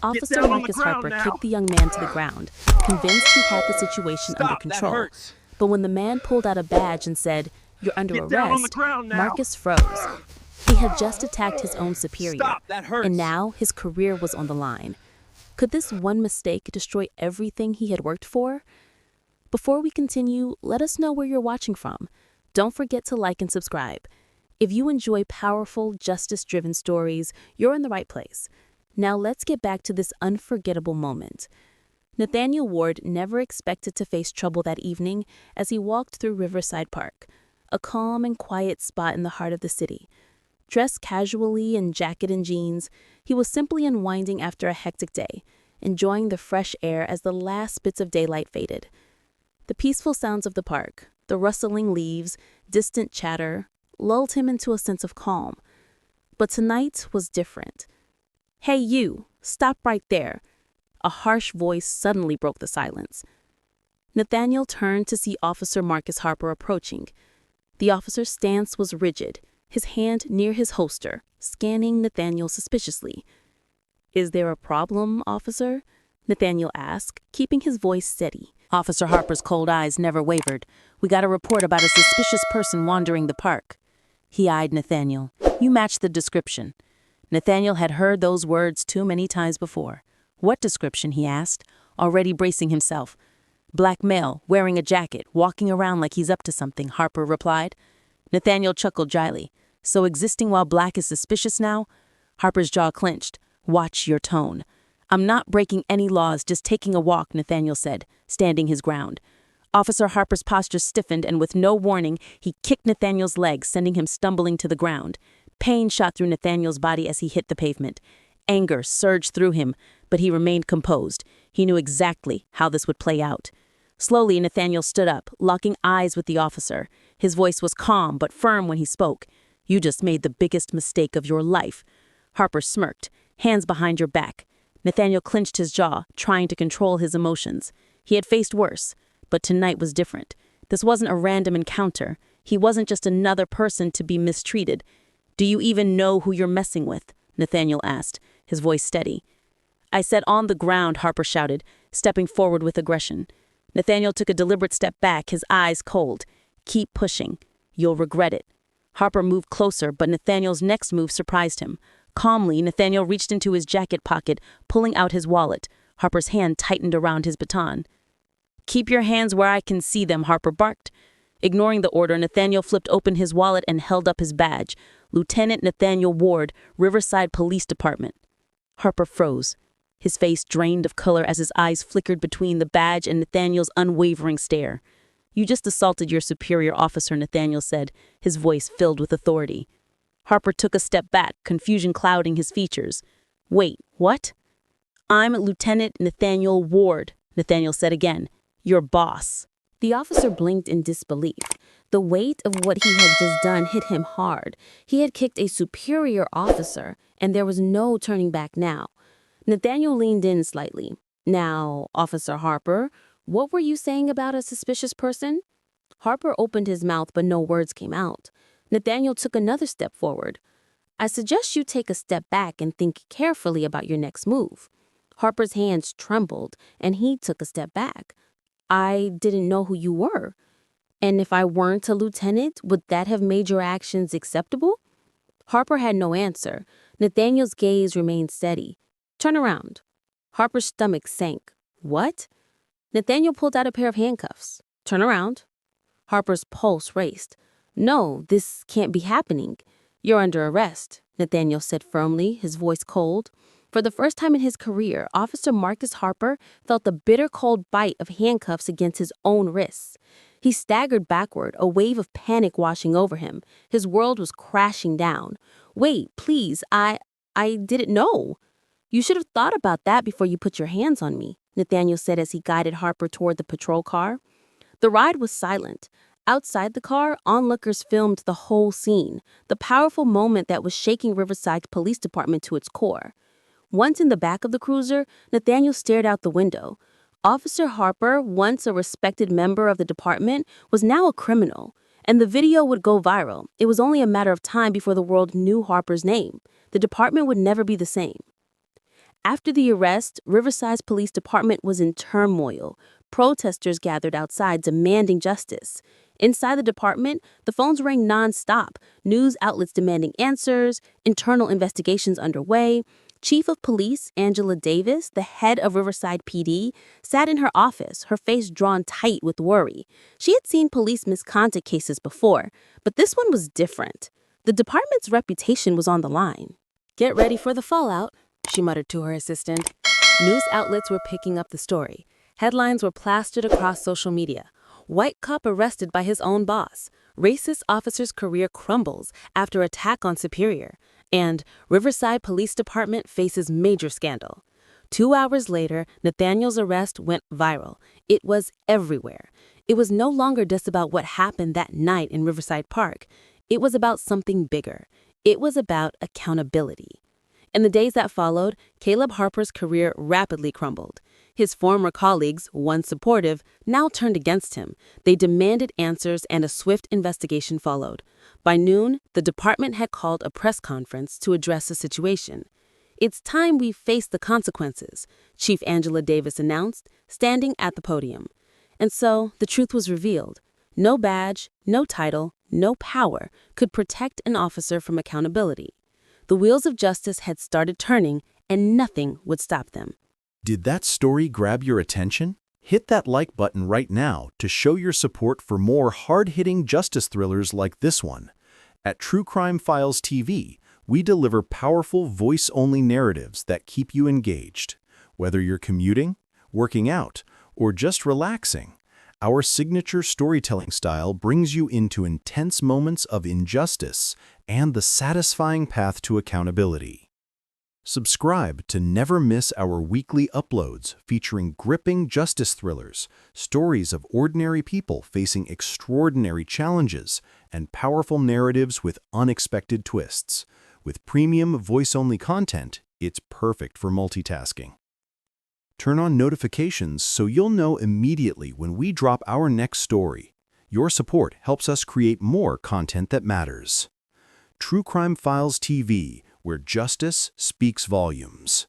Officer Marcus Harper kicked the young man to the ground, convinced he had the situation under control. But when the man pulled out a badge and said, "You're under arrest," Marcus froze. He had just attacked his own superior, and now his career was on the line. Could this one mistake destroy everything he had worked for? Before we continue, let us know where you're watching from. Don't forget to like and subscribe. If you enjoy powerful, justice-driven stories, you're in the right place. Now let's get back to this unforgettable moment. Nathaniel Ward never expected to face trouble that evening as he walked through Riverside Park, a calm and quiet spot in the heart of the city. Dressed casually in jacket and jeans, he was simply unwinding after a hectic day, enjoying the fresh air as the last bits of daylight faded. The peaceful sounds of the park, the rustling leaves, distant chatter, lulled him into a sense of calm. But tonight was different. "Hey you, stop right there." A harsh voice suddenly broke the silence. Nathaniel turned to see Officer Marcus Harper approaching. The officer's stance was rigid, his hand near his holster, scanning Nathaniel suspiciously. "Is there a problem, officer?" Nathaniel asked, keeping his voice steady. Officer Harper's cold eyes never wavered. "We got a report about a suspicious person wandering the park." He eyed Nathaniel. "You match the description." Nathaniel had heard those words too many times before. "What description?" he asked, already bracing himself. "Black male, wearing a jacket, walking around like he's up to something," Harper replied. Nathaniel chuckled dryly. "So existing while black is suspicious now?" Harper's jaw clenched. "Watch your tone." "I'm not breaking any laws, just taking a walk," Nathaniel said, standing his ground. Officer Harper's posture stiffened, and with no warning, he kicked Nathaniel's leg, sending him stumbling to the ground. Pain shot through Nathaniel's body as he hit the pavement. Anger surged through him, but he remained composed. He knew exactly how this would play out. Slowly, Nathaniel stood up, locking eyes with the officer. His voice was calm but firm when he spoke. "You just made the biggest mistake of your life." Harper smirked, hands behind your back. Nathaniel clenched his jaw, trying to control his emotions. He had faced worse, but tonight was different. This wasn't a random encounter. He wasn't just another person to be mistreated. "Do you even know who you're messing with?" Nathaniel asked, his voice steady. "I said on the ground," Harper shouted, stepping forward with aggression. Nathaniel took a deliberate step back, his eyes cold. "Keep pushing. You'll regret it." Harper moved closer, but Nathaniel's next move surprised him. Calmly, Nathaniel reached into his jacket pocket, pulling out his wallet. Harper's hand tightened around his baton. "Keep your hands where I can see them," Harper barked. Ignoring the order, Nathaniel flipped open his wallet and held up his badge. "Lieutenant Nathaniel Ward, Riverside Police Department." Harper froze. His face drained of color as his eyes flickered between the badge and Nathaniel's unwavering stare. "You just assaulted your superior officer," Nathaniel said, his voice filled with authority. Harper took a step back, confusion clouding his features. "Wait, what?" "I'm Lieutenant Nathaniel Ward," Nathaniel said again. "Your boss." The officer blinked in disbelief. The weight of what he had just done hit him hard. He had kicked a superior officer, and there was no turning back now. Nathaniel leaned in slightly. "Now, Officer Harper, what were you saying about a suspicious person?" Harper opened his mouth, but no words came out. Nathaniel took another step forward. "I suggest you take a step back and think carefully about your next move." Harper's hands trembled, and he took a step back. "I didn't know who you were. And if I weren't a lieutenant, would that have made your actions acceptable?" Harper had no answer. Nathaniel's gaze remained steady. "Turn around." Harper's stomach sank. "What?" Nathaniel pulled out a pair of handcuffs. "Turn around." Harper's pulse raced. "No, this can't be happening." "You're under arrest," Nathaniel said firmly, his voice cold. For the first time in his career, Officer Marcus Harper felt the bitter cold bite of handcuffs against his own wrists. He staggered backward, a wave of panic washing over him. His world was crashing down. "Wait, please, I didn't know." "You should have thought about that before you put your hands on me," Nathaniel said as he guided Harper toward the patrol car. The ride was silent. Outside the car, onlookers filmed the whole scene, the powerful moment that was shaking Riverside Police Department to its core. Once in the back of the cruiser, Nathaniel stared out the window. Officer Harper, once a respected member of the department, was now a criminal, and the video would go viral. It was only a matter of time before the world knew Harper's name. The department would never be the same. After the arrest, Riverside's police department was in turmoil. Protesters gathered outside demanding justice. Inside the department, the phones rang nonstop, news outlets demanding answers, internal investigations underway. Chief of Police Angela Davis, the head of Riverside PD, sat in her office, her face drawn tight with worry. She had seen police misconduct cases before, but this one was different. The department's reputation was on the line. "Get ready for the fallout," she muttered to her assistant. News outlets were picking up the story. Headlines were plastered across social media. White cop arrested by his own boss. Racist officer's career crumbles after attack on superior. And Riverside Police Department faces major scandal. 2 hours later, Nathaniel's arrest went viral. It was everywhere. It was no longer just about what happened that night in Riverside Park. It was about something bigger. It was about accountability. In the days that followed, Caleb Harper's career rapidly crumbled. His former colleagues, once supportive, now turned against him. They demanded answers and a swift investigation followed. By noon, the department had called a press conference to address the situation. "It's time we face the consequences," Chief Angela Davis announced, standing at the podium. And so, the truth was revealed. No badge, no title, no power could protect an officer from accountability. The wheels of justice had started turning, and nothing would stop them. Did that story grab your attention? Hit that like button right now to show your support for more hard-hitting justice thrillers like this one. At Truecrimefilestv, we deliver powerful voice-only narratives that keep you engaged. Whether you're commuting, working out, or just relaxing, our signature storytelling style brings you into intense moments of injustice and the satisfying path to accountability. Subscribe to never miss our weekly uploads featuring gripping justice thrillers, stories of ordinary people facing extraordinary challenges, and powerful narratives with unexpected twists. With premium voice-only content, it's perfect for multitasking. Turn on notifications so you'll know immediately when we drop our next story. Your support helps us create more content that matters. Truecrimefilestv, where justice speaks volumes.